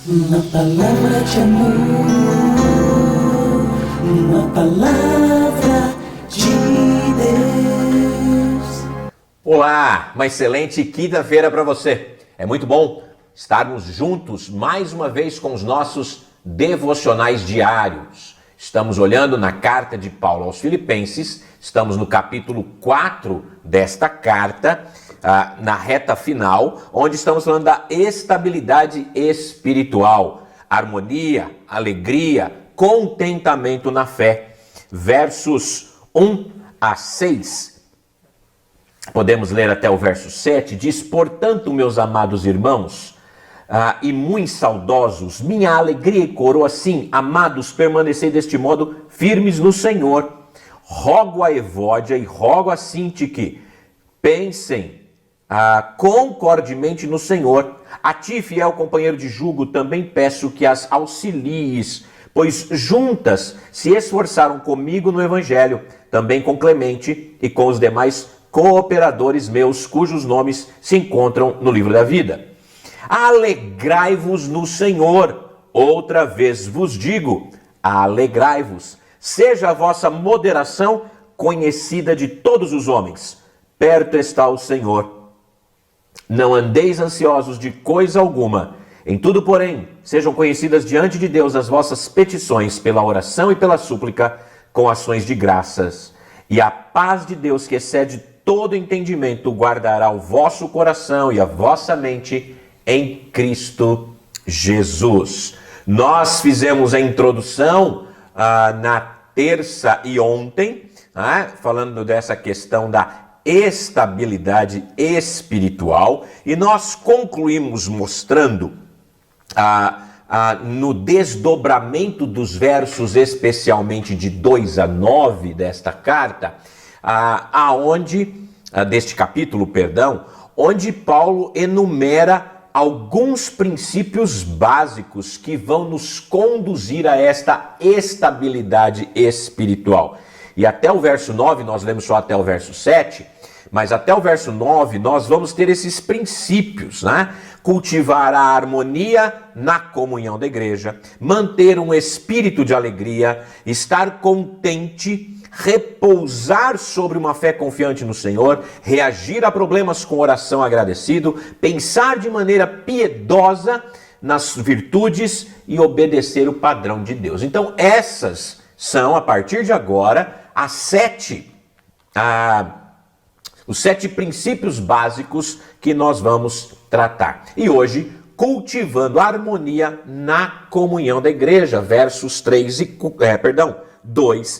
Uma palavra de amor, uma palavra de Deus. Olá, uma excelente quinta-feira para você. É muito bom estarmos juntos mais uma vez com os nossos devocionais diários. Estamos olhando na carta de Paulo aos Filipenses, estamos no capítulo 4 desta carta, na reta final, onde estamos falando da estabilidade espiritual, harmonia, alegria, contentamento na fé. Versos 1 a 6. Podemos ler até o verso 7, diz: portanto, meus amados irmãos, e muito saudosos, minha alegria e coroa, sim, amados, permanecei deste modo firmes no Senhor. Rogo a Evódia e rogo a Sintique que pensem concordemente no Senhor. A ti, fiel companheiro de jugo, também peço que as auxilies, pois juntas se esforçaram comigo no Evangelho, também com Clemente e com os demais cooperadores meus, cujos nomes se encontram no livro da vida. Alegrai-vos no Senhor. Outra vez vos digo, alegrai-vos. Seja a vossa moderação conhecida de todos os homens. Perto está o Senhor. Não andeis ansiosos de coisa alguma. Em tudo, porém, sejam conhecidas diante de Deus as vossas petições pela oração e pela súplica, com ações de graças. E a paz de Deus, que excede todo entendimento, guardará o vosso coração e a vossa mente em Cristo Jesus. Nós fizemos a introdução na terça e ontem, falando dessa questão da estabilidade espiritual, e nós concluímos mostrando no desdobramento dos versos, especialmente de 2 a 9 desta carta, deste capítulo, perdão, onde Paulo enumera alguns princípios básicos que vão nos conduzir a esta estabilidade espiritual. E até o verso 9, nós lemos só até o verso 7, mas até o verso 9 nós vamos ter esses princípios, Cultivar a harmonia na comunhão da igreja, manter um espírito de alegria, estar contente, repousar sobre uma fé confiante no Senhor, reagir a problemas com oração agradecido, pensar de maneira piedosa nas virtudes e obedecer o padrão de Deus. Então essas são, a partir de agora, os 7 princípios básicos que nós vamos tratar. E hoje, cultivando a harmonia na comunhão da igreja, versos 2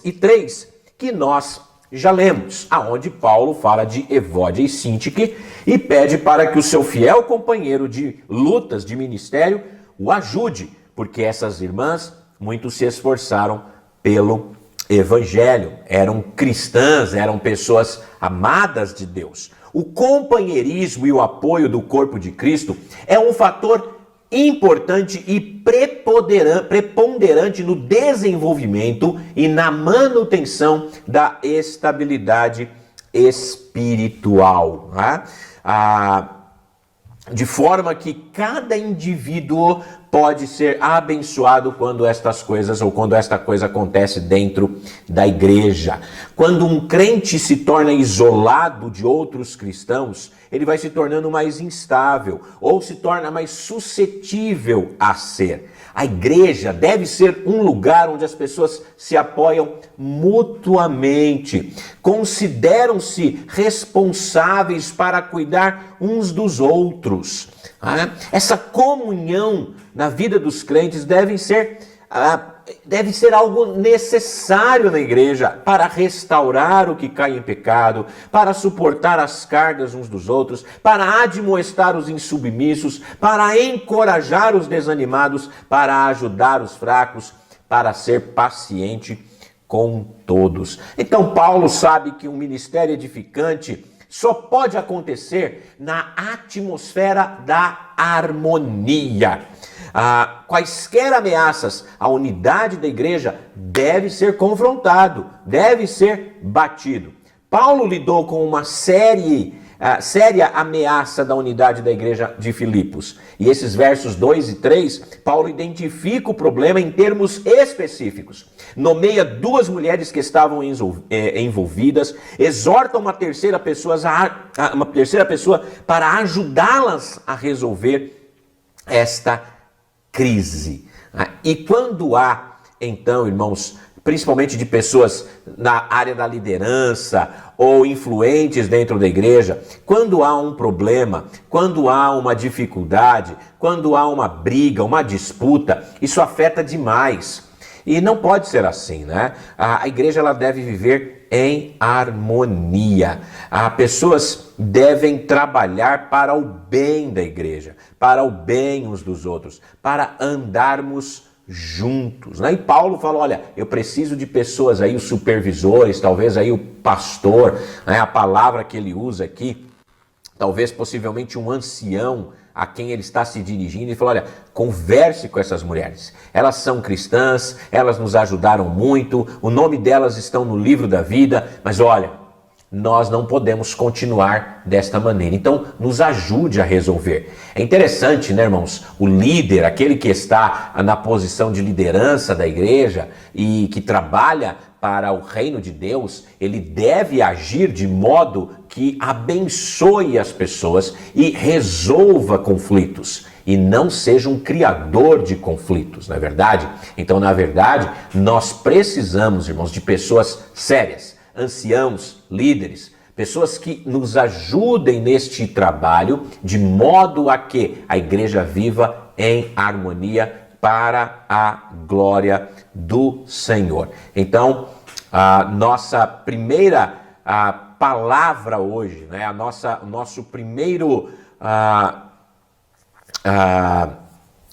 e 3, que nós já lemos, aonde Paulo fala de Evódia e Sintique e pede para que o seu fiel companheiro de lutas, de ministério, o ajude, porque essas irmãs muito se esforçaram pelo Evangelho, eram cristãs, eram pessoas amadas de Deus. O companheirismo e o apoio do corpo de Cristo é um fator importante e preponderante no desenvolvimento e na manutenção da estabilidade espiritual, de forma que cada indivíduo pode ser abençoado quando estas coisas ou quando esta coisa acontece dentro da igreja. Quando um crente se torna isolado de outros cristãos, ele vai se tornando mais instável ou se torna mais suscetível a ser. A igreja deve ser um lugar onde as pessoas se apoiam mutuamente, consideram-se responsáveis para cuidar uns dos outros. Essa comunhão na vida dos crentes deve ser algo necessário na igreja para restaurar o que cai em pecado, para suportar as cargas uns dos outros, para admoestar os insubmissos, para encorajar os desanimados, para ajudar os fracos, para ser paciente com todos. Então Paulo sabe que um ministério edificante só pode acontecer na atmosfera da harmonia. Quaisquer ameaças à unidade da igreja deve ser confrontado, deve ser batido. Paulo lidou com uma série séria ameaça da unidade da igreja de Filipos. E esses versos 2 e 3, Paulo identifica o problema em termos específicos. Nomeia 2 mulheres que estavam envolvidas, exorta uma terceira pessoa para ajudá-las a resolver esta crise. E quando há, então, irmãos, principalmente de pessoas na área da liderança ou influentes dentro da igreja, quando há um problema, quando há uma dificuldade, quando há uma briga, uma disputa, isso afeta demais. E não pode ser assim, né? A igreja ela deve viver em harmonia. As pessoas devem trabalhar para o bem da igreja, para o bem uns dos outros, para andarmos juntos, né? E Paulo fala, olha, eu preciso de pessoas aí, os supervisores, talvez aí o pastor, né? A palavra que ele usa aqui, talvez possivelmente um ancião a quem ele está se dirigindo, e fala, olha, converse com essas mulheres, elas são cristãs, elas nos ajudaram muito, o nome delas estão no livro da vida, mas olha, nós não podemos continuar desta maneira. Então, nos ajude a resolver. É interessante, né, irmãos? O líder, aquele que está na posição de liderança da igreja e que trabalha para o reino de Deus, ele deve agir de modo que abençoe as pessoas e resolva conflitos. E não seja um criador de conflitos, não é verdade? Então, na verdade, nós precisamos, irmãos, de pessoas sérias, anciãos, líderes, pessoas que nos ajudem neste trabalho, de modo a que a igreja viva em harmonia para a glória do Senhor. Então, a nossa primeira palavra hoje, né, o nosso primeiro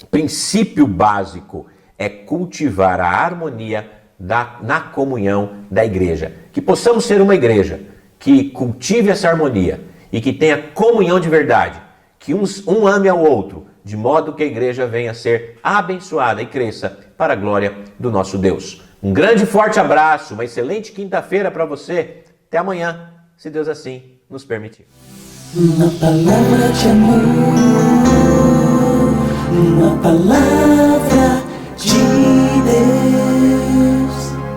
princípio básico é cultivar a harmonia na comunhão da igreja. Que possamos ser uma igreja que cultive essa harmonia e que tenha comunhão de verdade, que um ame ao outro, de modo que a igreja venha a ser abençoada e cresça para a glória do nosso Deus. Um grande e forte abraço, uma excelente quinta-feira para você. Até amanhã, se Deus assim nos permitir. Uma palavra de amor, uma palavra